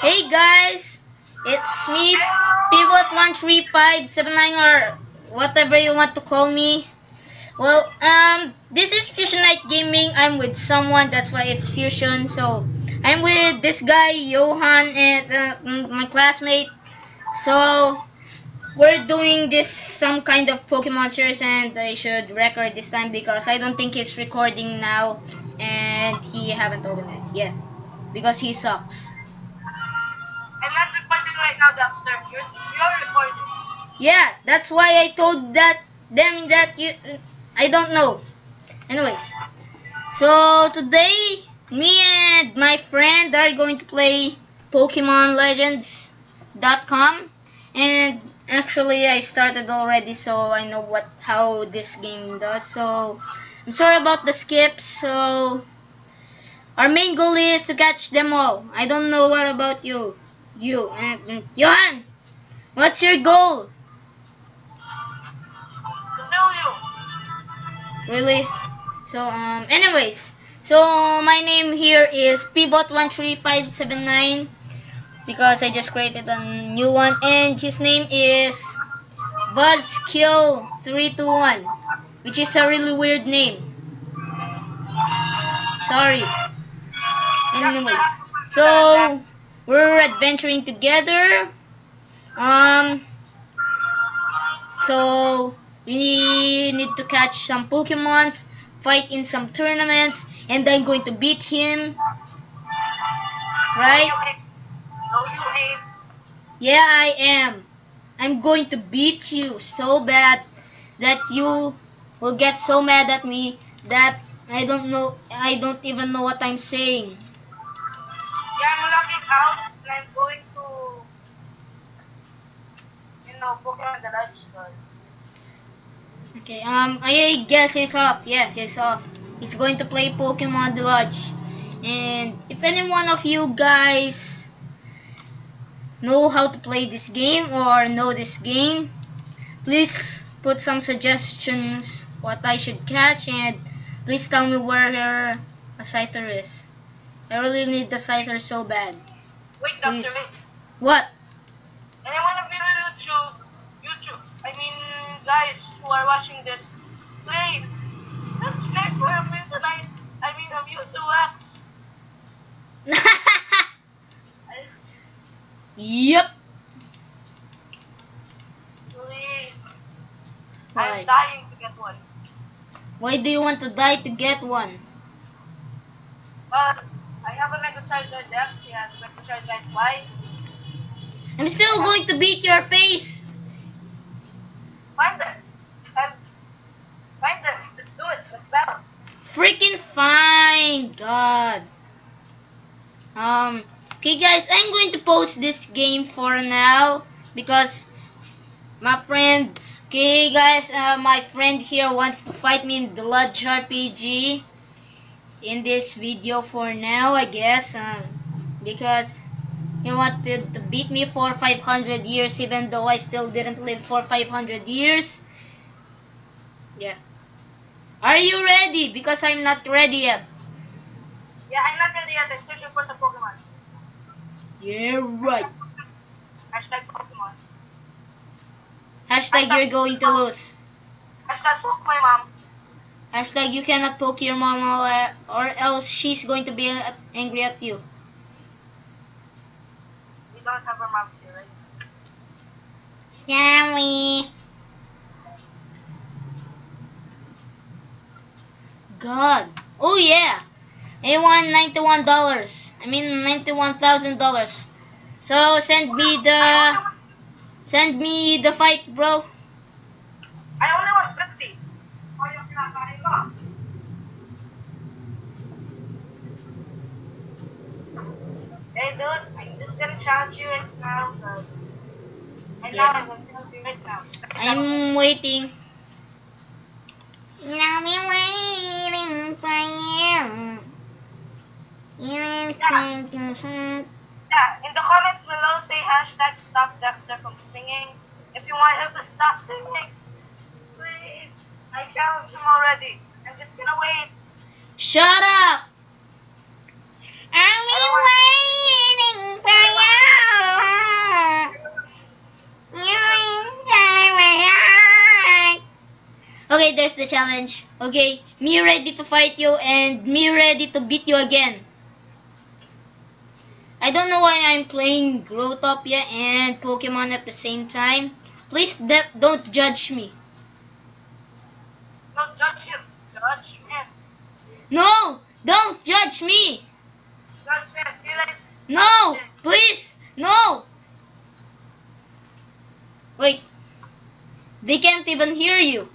Hey guys, it's me, Pivot13579 or whatever you want to call me. Well, this is Fusion Night Gaming. I'm with someone, that's why it's Fusion. So, I'm with this guy, Johan, and my classmate. So, we're doing this some kind of Pokemon series, and I should record this time because I don't think it's recording now, and he haven't opened it yet because he sucks. I'm not recording right now, Dexter. You're recording. Yeah, that's why I told them that I don't know. Anyways, so today me and my friend are going to play PokemonLegends.com, and actually I started already, so I know how this game does. So I'm sorry about the skips. So our main goal is to catch them all. I don't know what about you, Johan. What's your goal? To kill you. Really? So anyways, so my name here is Pivot13579 because I just created a new one, and his name is Buzzkill321, which is a really weird name. Sorry. Anyways, so we're adventuring together. So we need to catch some Pokemons, fight in some tournaments, and I'm going to beat him. Right? No, you ain't. Yeah, I am. I'm going to beat you so bad that you will get so mad at me that I don't even know what I'm saying. Yeah, I'm logging out and I'm going to, Pokemon the Lodge store. Okay, I guess he's off. Yeah, he's off. He's going to play Pokemon The Lodge. And if any one of you guys know how to play this game or know this game, please put some suggestions what I should catch, and please tell me where a Scyther is. I really need the Scyther so bad. Wait, Please. Dr. Wait. What? Any one of you guys who are watching this, please, subscribe for a Mewtwo-X. Yep. Please. Why? I'm dying to get one. Why do you want to die to get one? But I have a Mega Charizard X, he has a Mega Charizard Y. I'm still going to beat your face. Find them. Find them. Let's do it. Let's battle. Freaking fine. God. Okay guys, I'm going to post this game for now because my friend, okay guys, my friend here wants to fight me in the Lodge RPG in this video for now, I guess, because he wanted to beat me for 500 years even though I still didn't live for 500 years. Yeah. Are you ready? Because I'm not ready yet. Yeah, I'm not ready yet. I'm searching for some Pokemon. Yeah, right. Hashtag Pokemon. Hashtag you're going to lose. Hashtag poke my mom. Hashtag you cannot poke your mama or else she's going to be angry at you. We don't have our moms here, right? Sorry. God. Oh yeah. I won $91. I mean $91,000. So send me the fight, bro. I only want 50. Hey dude, I'm just gonna challenge you right now, but I'm gonna challenge you right now. I'm waiting. I'll be waiting for you. Yeah, in the comments below, say hashtag stop Dexter from singing. If you want him to stop singing, please. I challenged him already. I'm just gonna wait. Shut up! I'll be waiting for you. here's the challenge. Okay, me ready to fight you and me ready to beat you again. I don't know why I'm playing Growtopia and Pokemon at the same time. Please don't judge me. Don't judge him. Judge him. No! Don't judge me! Judge him. He likes... No! Please! No! Wait. They can't even hear you.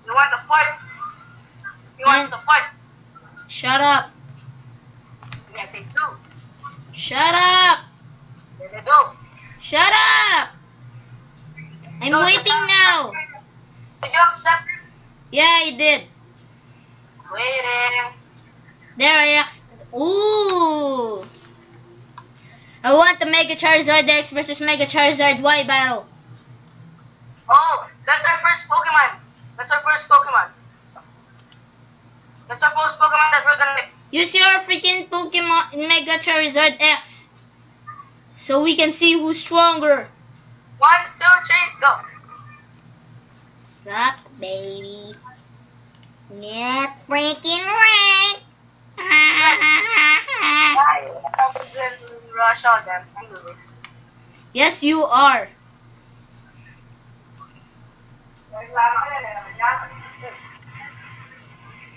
You want to fight? He wants to fight. Shut up. Yeah, they do. Shut up! Yeah, they do. Shut up! I'm No, waiting now. Did you accept it? Yeah, I did. Waiting. There I Ooh! I want the Mega Charizard X versus Mega Charizard Y battle. Oh, that's our first Pokemon. That's our first Pokemon. That's our first Pokemon that we're gonna make. Use your freaking Pokemon Mega Charizard X. So we can see who's stronger. 1, 2, 3, go. Suck, baby. Get freaking right. Why? I'm gonna rush out them. I'm losing. Yes, you are.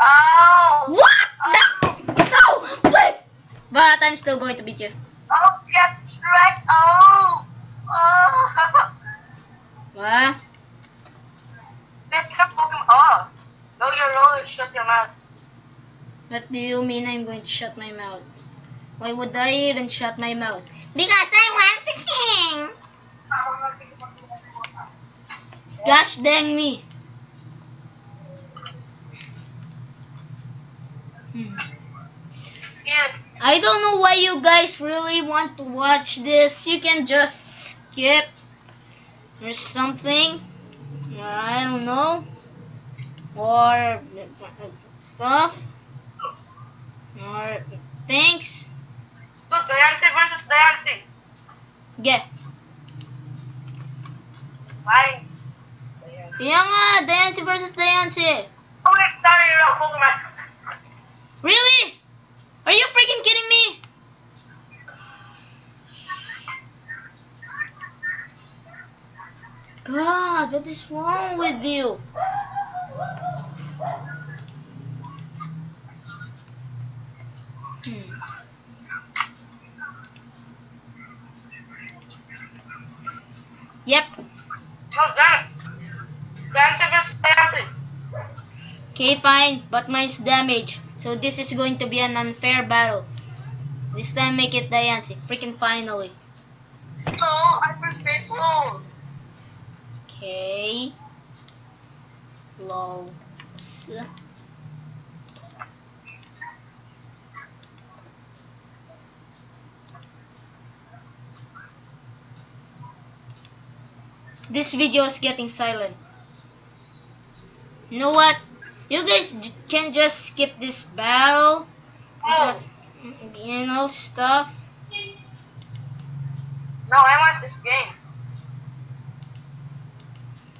Oh! What? No! No! Please! But I'm still going to beat you. Oh, get right! Oh! Oh! What? Pick up Pokemon. Oh! No, you're rolling. Shut your mouth. What do you mean I'm going to shut my mouth? Why would I even shut my mouth? Because I want the king! Gosh dang me. Yeah. I don't know why you guys really want to watch this. You can just skip or something. Or I don't know. Or stuff. Or thanks. Dude, Diancie versus Diancie. Get. Fine. Kaya nga, Diancie versus Diancie. Oh wait, sorry, you're wrong. Pokemon. Really? Are you freaking kidding me? God, what is wrong with you? Yep. Oh, damn it. Diancie versus Diancie. Okay, fine, but mine's damage. So this is going to be an unfair battle. This time make it Diancie. Freaking finally. No, I first base slow. Okay. Lol. This video is getting silent. You know what? You guys can just skip this battle because you know stuff. No, I want this game.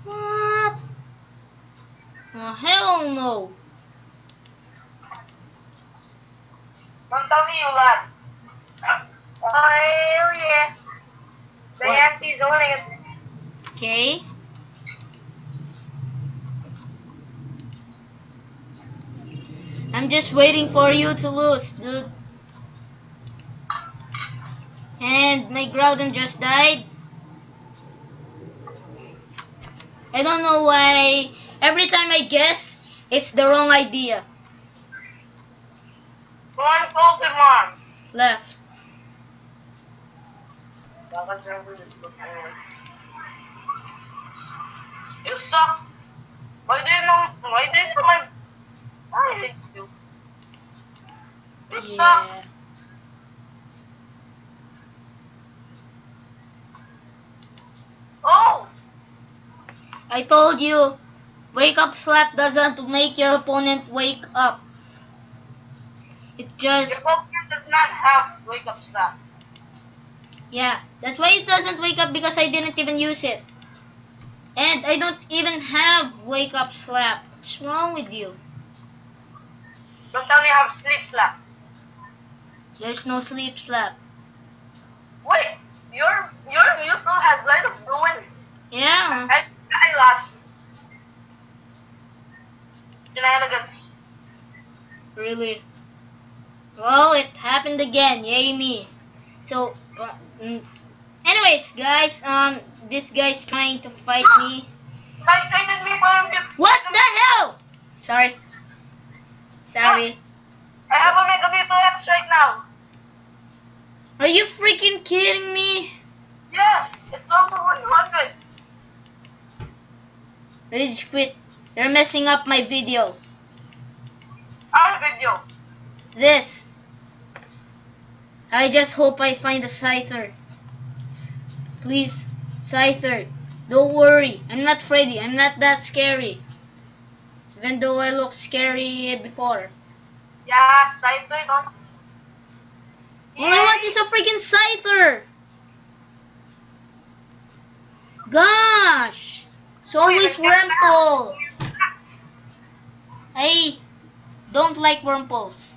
What? Oh, hell no. Don't tell me you lied. Oh, hell yeah. Diancie's owning it. Okay. I'm just waiting for you to lose, dude. And my Groudon just died. I don't know why. Every time I guess, it's the wrong idea. One Pokemon. Left. You suck. Why didn't my... I hate you. You suck. Yeah. Oh! I told you, wake up slap doesn't make your opponent wake up. It Your just, Pokemon does not have wake up slap. yeah, that's why it doesn't wake up because I didn't even use it. And I don't even have wake up slap. What's wrong with you? Don't tell me you have sleep slap. There's no sleep slap. Wait, your Mewtwo has Light of Ruin. Yeah. I lost. Shenanigans. Really? Well, it happened again. Yay me. So, anyways, guys, this guy's trying to fight me. I traded me for a Mewtwo. What the hell? Sorry. Sorry. I have a Mega Mewtwo X right now. Are you freaking kidding me? Yes, it's over 100. Rage quit. You're messing up my video. Our video. This. I just hope I find a Scyther. Please, Scyther. Don't worry. I'm not Freddy. I'm not that scary. Even though I look scary before. Yeah, Scyther, don't. All I want is a freaking Scyther. Gosh. It's always Wurmple. I don't like Wurmples.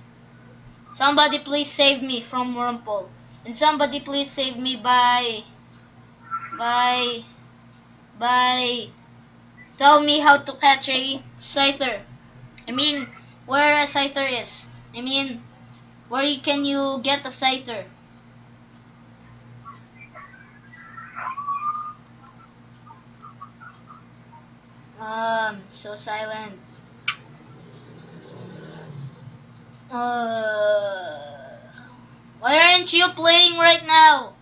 Somebody please save me from Wurmple. And somebody please save me by tell me how to catch a Scyther. I mean, where a Scyther is. I mean, where can you get a Scyther? So silent. Why aren't you playing right now?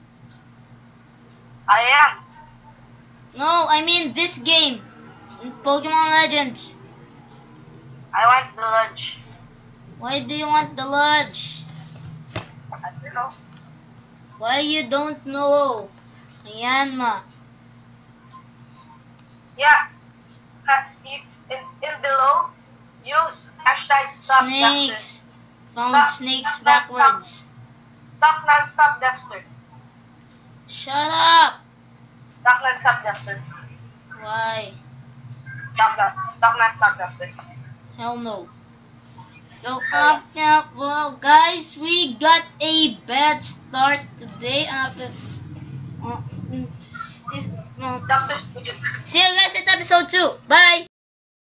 I am. No, I mean this game. Pokemon Legends. I want the lunch. Why do you want the lodge? I don't know. Why you don't know? Ayan ma. Yeah. In below, use hashtag stop Dexter. Snakes. Found snakes backwards. Stop non-stop Dexter. Shut up. Stop non-stop Dexter. Why? Stop non-stop Dexter. Hell no. So well guys, we got a bad start today. Dexter, See you guys at episode 2. Bye.